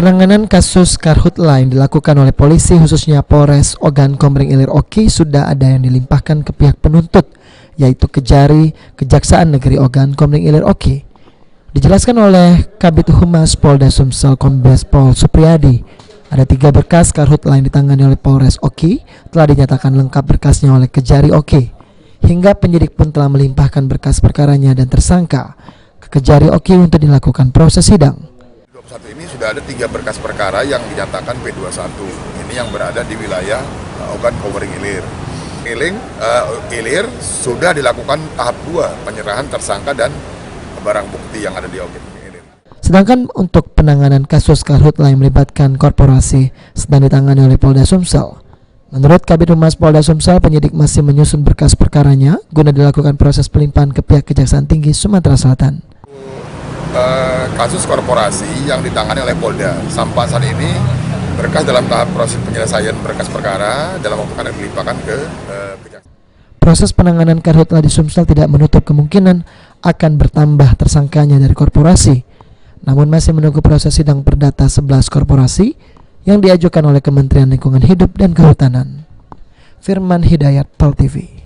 Penanganan kasus karhutla yang dilakukan oleh polisi khususnya Polres Ogan Komering Ilir Oki sudah ada yang dilimpahkan ke pihak penuntut, yaitu Kejari Kejaksaan Negeri Ogan Komering Ilir Oki. Dijelaskan oleh Kabid Humas Polda Sumsel Kombes Pol Supriyadi, ada 3 berkas karhutla yang ditangani oleh Polres Oki telah dinyatakan lengkap berkasnya oleh Kejari Oki. Hingga penyidik pun telah melimpahkan berkas perkaranya dan tersangka ke Kejari Oki untuk dilakukan proses sidang. Ini sudah ada 3 berkas perkara yang dinyatakan P21. Ini yang berada di wilayah Ogan Komering Ilir. Ilir sudah dilakukan tahap 2 penyerahan tersangka dan barang bukti yang ada di Ogan Ilir. Sedangkan untuk penanganan kasus karhutla yang melibatkan korporasi sedang ditangani oleh Polda Sumsel. Menurut Kabid Humas Polda Sumsel, penyidik masih menyusun berkas perkaranya guna dilakukan proses pelimpahan ke pihak Kejaksaan Tinggi Sumatera Selatan. Kasus korporasi yang ditangani oleh Polda sampai saat ini berkas dalam tahap proses penyelesaian berkas perkara dalam waktu akan dilimpahkan ke Kejaksaan. Proses penanganan karhutla di Sumsel tidak menutup kemungkinan akan bertambah tersangkanya dari korporasi, namun masih menunggu proses sidang perdata 11 korporasi yang diajukan oleh Kementerian Lingkungan Hidup dan Kehutanan. Firman Hidayat, POL TV.